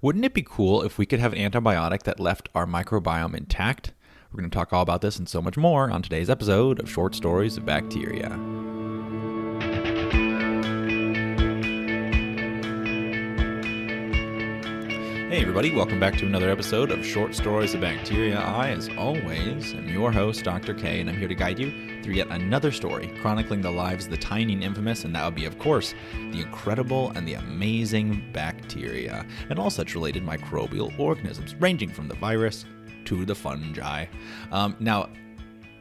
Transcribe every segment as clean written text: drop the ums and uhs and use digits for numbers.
Wouldn't it be cool if we could have an antibiotic that left our microbiome intact? We're going to talk all about this and so much more on today's episode of Short Stories of Bacteria. Hey everybody, welcome back to another episode of Short Stories of Bacteria. I, as always, am your host, Dr. K, and I'm here to guide you through yet another story chronicling the lives of the tiny and infamous, and that would be, of course, the incredible and the amazing bacteria, and all such related microbial organisms, ranging from the virus to the fungi. Now,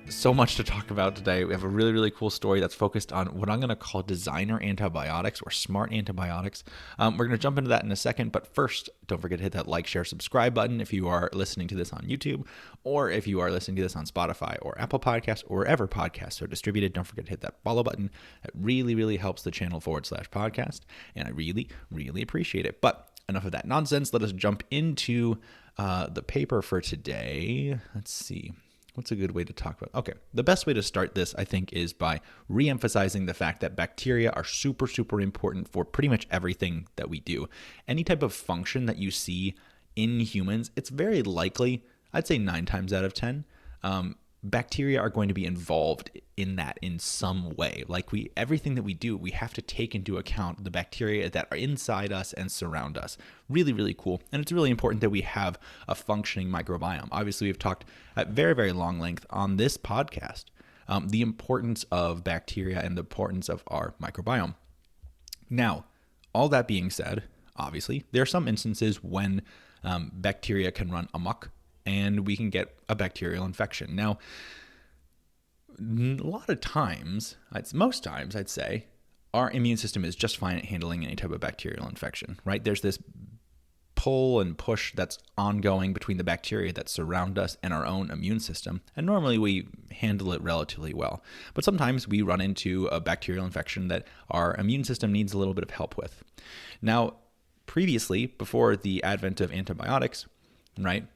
so much to talk about today. We have a really cool story that's focused on what I'm going to call designer antibiotics or smart antibiotics. We're going to jump into that in a second, but first, don't forget to hit that like, share, subscribe button if you are listening to this on YouTube, or if you are listening to this on Spotify or Apple Podcasts or wherever podcasts are distributed. Don't forget to hit that follow button. It really helps the channel /podcast, and I really appreciate it. But enough of that nonsense. Let us jump into the paper for today. Let's see. What's a good way to talk about? Okay, the best way to start this, I think, is by re-emphasizing the fact that bacteria are super important for pretty much everything that we do. Any type of function that you see in humans, it's very likely, I'd say 9 times out of 10, bacteria are going to be involved in that in some way. Like everything that we do, we have to take into account the bacteria that are inside us and surround us. Really cool. And it's really important that we have a functioning microbiome. Obviously, we've talked at very long length on this podcast the importance of bacteria and the importance of our microbiome. Now, all that being said, obviously, there are some instances when bacteria can run amok and we can get a bacterial infection. Now, a lot of times, most times I'd say, our immune system is just fine at handling any type of bacterial infection, right? There's this pull and push that's ongoing between the bacteria that surround us and our own immune system, and normally we handle it relatively well. But sometimes we run into a bacterial infection that our immune system needs a little bit of help with. Now, previously, before the advent of antibiotics, right,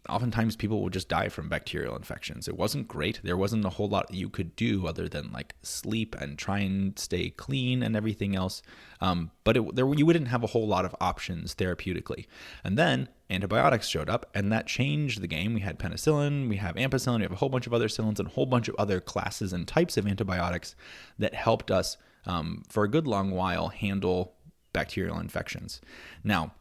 oftentimes people would just die from bacterial infections. It wasn't great. There wasn't a whole lot you could do other than like sleep and try and stay clean and everything else. But you wouldn't have a whole lot of options therapeutically. And then antibiotics showed up, and that changed the game. We had penicillin, we have ampicillin, we have a whole bunch of other cillins and a whole bunch of other classes and types of antibiotics that helped us for a good long while handle bacterial infections. Now,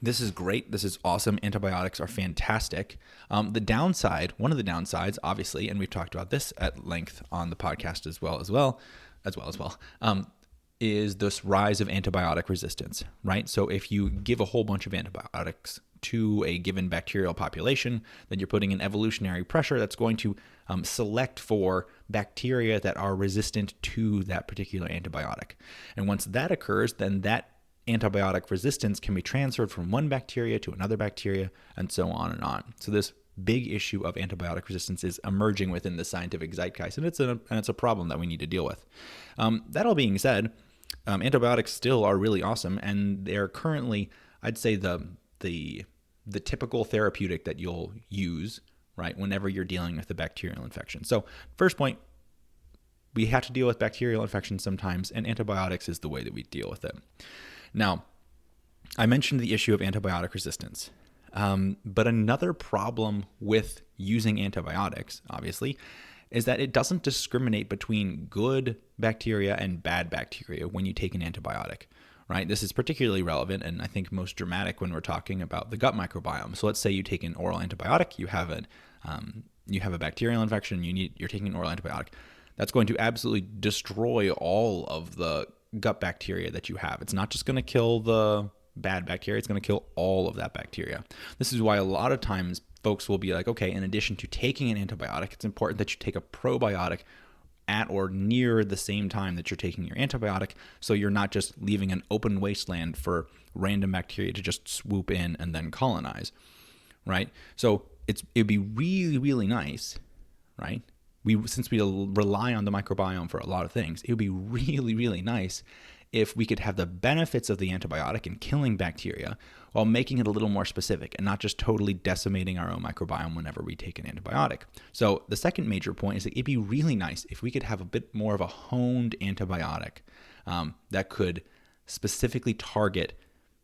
this is great. This is awesome. Antibiotics are fantastic. One of the downsides, obviously, and we've talked about this at length on the podcast as well, is this rise of antibiotic resistance, right? So if you give a whole bunch of antibiotics to a given bacterial population, then you're putting in evolutionary pressure that's going to select for bacteria that are resistant to that particular antibiotic. And once that occurs, then that antibiotic resistance can be transferred from one bacteria to another bacteria, and so on and on. So this big issue of antibiotic resistance is emerging within the scientific zeitgeist, and it's a problem that we need to deal with. That all being said, antibiotics still are really awesome, and they're currently, I'd say, the typical therapeutic that you'll use, right, whenever you're dealing with a bacterial infection. So first point, we have to deal with bacterial infections sometimes, and antibiotics is the way that we deal with it. Now, I mentioned the issue of antibiotic resistance, but another problem with using antibiotics, obviously, is that it doesn't discriminate between good bacteria and bad bacteria when you take an antibiotic, right? This is particularly relevant and I think most dramatic when we're talking about the gut microbiome. So let's say you take an oral antibiotic, you have a bacterial infection, you're taking an oral antibiotic. That's going to absolutely destroy all of the gut bacteria that you have. It's not just going to kill the bad bacteria, it's going to kill all of that bacteria. This is why a lot of times folks will be like, okay, in addition to taking an antibiotic, it's important that you take a probiotic at or near the same time that you're taking your antibiotic, so you're not just leaving an open wasteland for random bacteria to just swoop in and then colonize, right? So it'd be really nice, right? Since we rely on the microbiome for a lot of things, it would be really nice if we could have the benefits of the antibiotic in killing bacteria while making it a little more specific and not just totally decimating our own microbiome whenever we take an antibiotic. So the second major point is that it'd be really nice if we could have a bit more of a honed antibiotic that could specifically target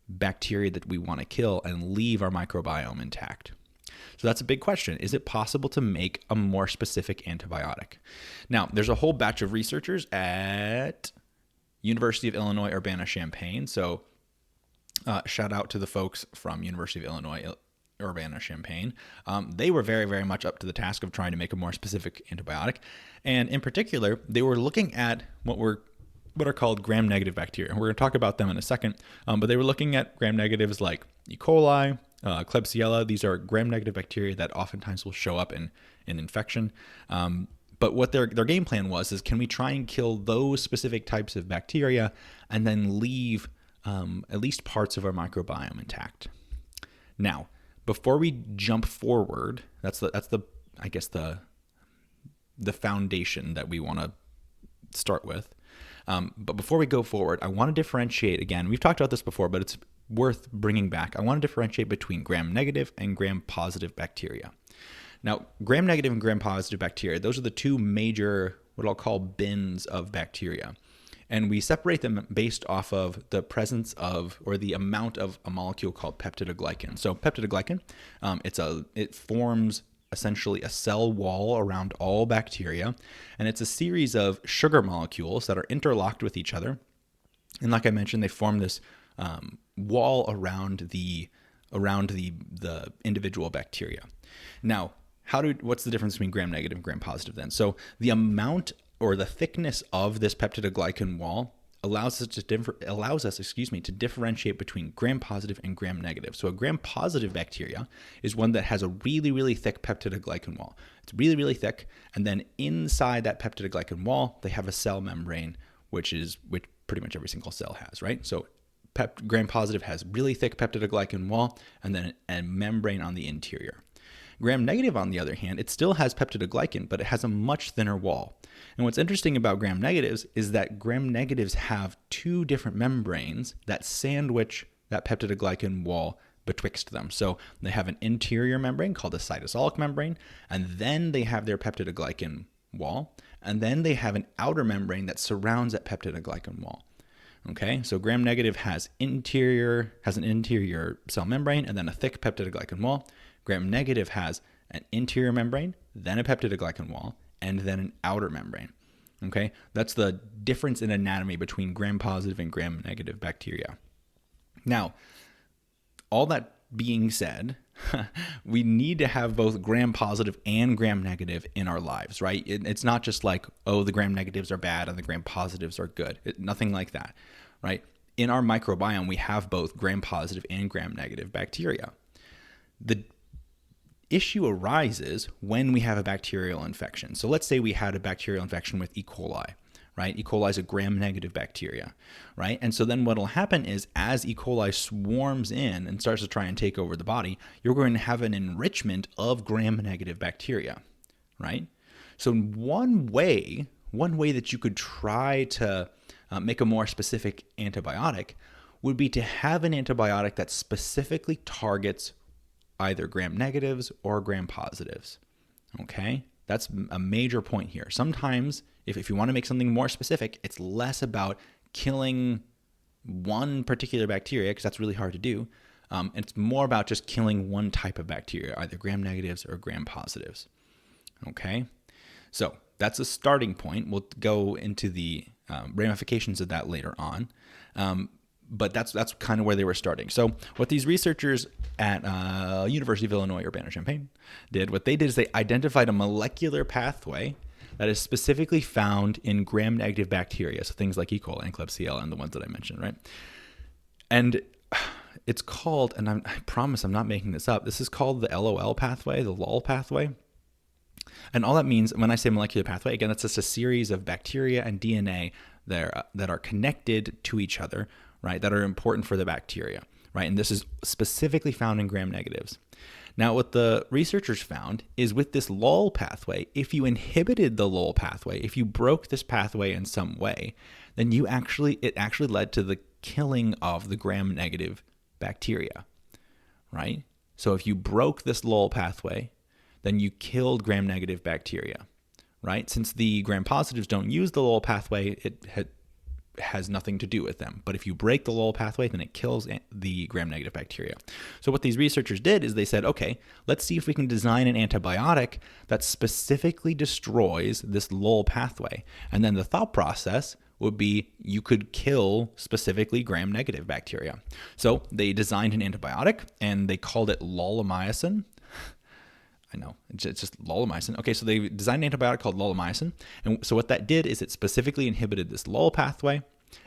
bacteria that we want to kill and leave our microbiome intact? So that's a big question. Is it possible to make a more specific antibiotic? Now, there's a whole batch of researchers at University of Illinois Urbana-Champaign. So shout out to the folks from University of Illinois Urbana-Champaign. They were very, very much up to the task of trying to make a more specific antibiotic. And in particular, they were looking at what are called gram-negative bacteria. We're going to talk about them in a second. But they were looking at gram-negatives like E. coli, Klebsiella. These are gram-negative bacteria that oftentimes will show up in infection. But what their game plan is can we try and kill those specific types of bacteria and then leave at least parts of our microbiome intact? Now, before we jump forward, that's the foundation that we want to start with. But before we go forward, I want to differentiate again. We've talked about this before, but it's worth bringing back. I want to differentiate between gram-negative and gram-positive bacteria. Now, gram-negative and gram-positive bacteria, those are the two major, what I'll call bins of bacteria. And we separate them based off of the presence of, or the amount of a molecule called peptidoglycan. So peptidoglycan, it forms essentially a cell wall around all bacteria, and it's a series of sugar molecules that are interlocked with each other. And like I mentioned, they form this wall around the individual bacteria. Now, what's the difference between gram-negative and gram-positive then? So the amount or the thickness of this peptidoglycan wall allows us to differentiate between gram-positive and gram-negative. So a gram-positive bacteria is one that has a really, really thick peptidoglycan wall. It's really, really thick, and then inside that peptidoglycan wall, they have a cell membrane, which pretty much every single cell has, right? So gram-positive has really thick peptidoglycan wall and then a membrane on the interior. Gram-negative, on the other hand, it still has peptidoglycan, but it has a much thinner wall. And what's interesting about gram-negatives is that gram-negatives have two different membranes that sandwich that peptidoglycan wall betwixt them. So they have an interior membrane called a cytosolic membrane, and then they have their peptidoglycan wall, and then they have an outer membrane that surrounds that peptidoglycan wall. Okay, so gram-negative has an interior cell membrane and then a thick peptidoglycan wall. Gram-negative has an interior membrane, then a peptidoglycan wall, and then an outer membrane. Okay, that's the difference in anatomy between gram-positive and gram-negative bacteria. Now, all that being said, we need to have both gram-positive and gram-negative in our lives, right? It's not just like, oh, the gram-negatives are bad and the gram-positives are good. Nothing like that, right? In our microbiome, we have both gram-positive and gram-negative bacteria. The issue arises when we have a bacterial infection. So let's say we had a bacterial infection with E. coli, right? E. coli is a gram-negative bacteria, right? And so then what will happen is as E. coli swarms in and starts to try and take over the body, you're going to have an enrichment of gram-negative bacteria, right? So one way that you could try to make a more specific antibiotic would be to have an antibiotic that specifically targets either gram-negatives or gram-positives, okay? That's a major point here. Sometimes, if you want to make something more specific, it's less about killing one particular bacteria, because that's really hard to do. It's more about just killing one type of bacteria, either gram-negatives or gram-positives, okay? So that's a starting point. We'll go into the ramifications of that later on. But that's kind of where they were starting. So what these researchers at University of Illinois Urbana-Champaign did is they identified a molecular pathway that is specifically found in gram-negative bacteria, so things like E. coli and Klebsiella and the ones that I mentioned, right? And it's called, and I promise I'm not making this up, this is called the LOL pathway, the LOL pathway. And all that means, when I say molecular pathway, again, it's just a series of bacteria and DNA that are connected to each other, right, that are important for the bacteria, right? And this is specifically found in gram-negatives. Now, what the researchers found is with this LOL pathway, if you inhibited the LOL pathway, if you broke this pathway in some way, then it actually led to the killing of the gram-negative bacteria, right? So if you broke this LOL pathway, then you killed gram-negative bacteria, right? Since the gram-positives don't use the LOL pathway, it has nothing to do with them. But if you break the LOL pathway, then it kills the gram-negative bacteria. So what these researchers did is they said, okay, let's see if we can design an antibiotic that specifically destroys this LOL pathway. And then the thought process would be you could kill specifically gram-negative bacteria. So they designed an antibiotic and they called it lolamycin. I know, it's just lolamycin. Okay, so they designed an antibiotic called lolamycin. And so what that did is it specifically inhibited this LOL pathway.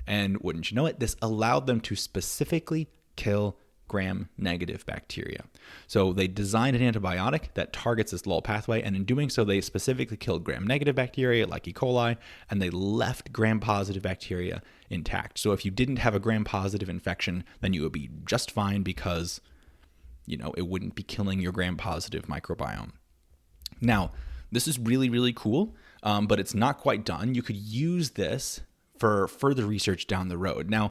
And wouldn't you know it, this allowed them to specifically kill gram-negative bacteria. So they designed an antibiotic that targets this LOL pathway, and in doing so, they specifically killed gram-negative bacteria like E. coli, and they left gram-positive bacteria intact. So if you didn't have a gram-positive infection, then you would be just fine because, it wouldn't be killing your gram-positive microbiome. Now, this is really, really cool, but it's not quite done. You could use this for further research down the road. Now,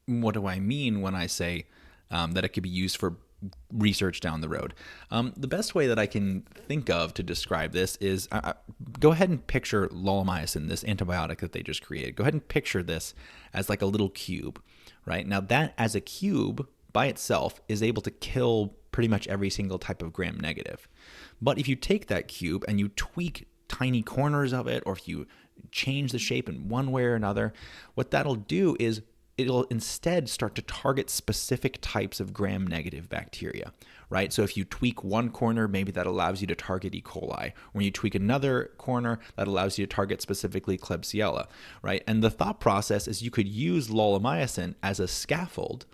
what do I mean when I say that it could be used for research down the road? The best way that I can think of to describe this is go ahead and picture lolamycin, this antibiotic that they just created. Go ahead and picture this as like a little cube, right? Now that as a cube by itself is able to kill pretty much every single type of gram-negative. But if you take that cube and you tweak tiny corners of it, or if you change the shape in one way or another, what that'll do is it'll instead start to target specific types of gram-negative bacteria, right? So if you tweak one corner, maybe that allows you to target E. coli. When you tweak another corner, that allows you to target specifically Klebsiella, right? And the thought process is you could use lolamycin as a scaffold,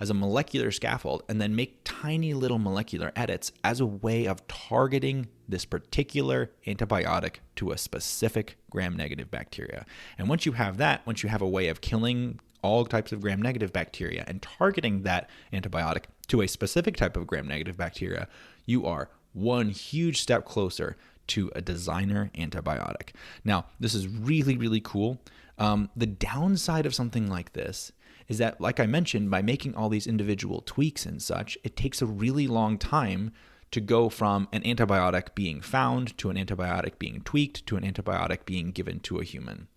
as a molecular scaffold, and then make tiny little molecular edits as a way of targeting this particular antibiotic to a specific gram-negative bacteria. And once you have that, once you have a way of killing all types of gram-negative bacteria and targeting that antibiotic to a specific type of gram-negative bacteria, you are one huge step closer to a designer antibiotic. Now, this is really, really cool. The downside of something like this is that, like I mentioned, by making all these individual tweaks and such, it takes a really long time to go from an antibiotic being found to an antibiotic being tweaked to an antibiotic being given to a human,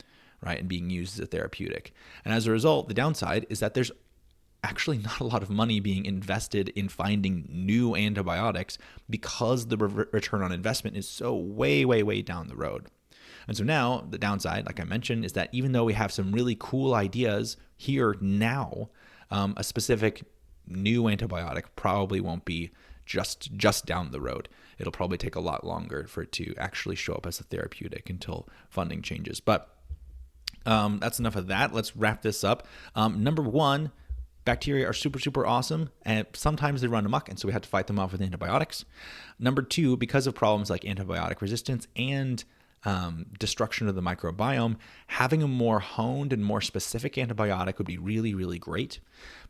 right, and being used as a therapeutic. And as a result, the downside is that there's actually not a lot of money being invested in finding new antibiotics because the return on investment is so way, way, way down the road. And so now the downside, like I mentioned, is that even though we have some really cool ideas here now, a specific new antibiotic probably won't be just down the road. It'll probably take a lot longer for it to actually show up as a therapeutic until funding changes. But that's enough of that. Let's wrap this up. Number one, bacteria are super, super awesome, and sometimes they run amok, and so we have to fight them off with antibiotics. Number two, because of problems like antibiotic resistance and destruction of the microbiome, having a more honed and more specific antibiotic would be really, really great.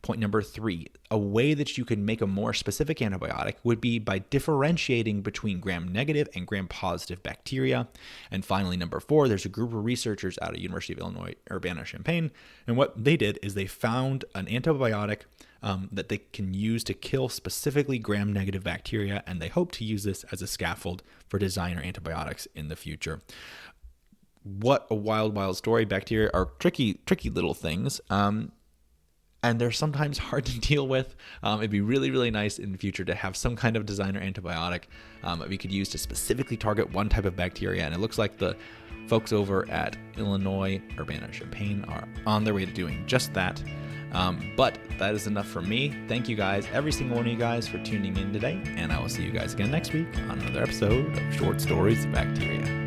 Point number three, a way that you can make a more specific antibiotic would be by differentiating between gram-negative and gram-positive bacteria. And finally, number four, there's a group of researchers out of University of Illinois, Urbana-Champaign, and what they did is they found an antibiotic that they can use to kill specifically gram-negative bacteria, and they hope to use this as a scaffold for designer antibiotics in the future. What a wild, wild story. Bacteria are tricky little things, and they're sometimes hard to deal with. It'd be really, really nice in the future to have some kind of designer antibiotic that we could use to specifically target one type of bacteria, and it looks like the folks over at Illinois Urbana-Champaign are on their way to doing just that. But that is enough for me. Thank you guys, every single one of you guys, for tuning in today, and I will see you guys again next week on another episode of Short Stories of Bacteria.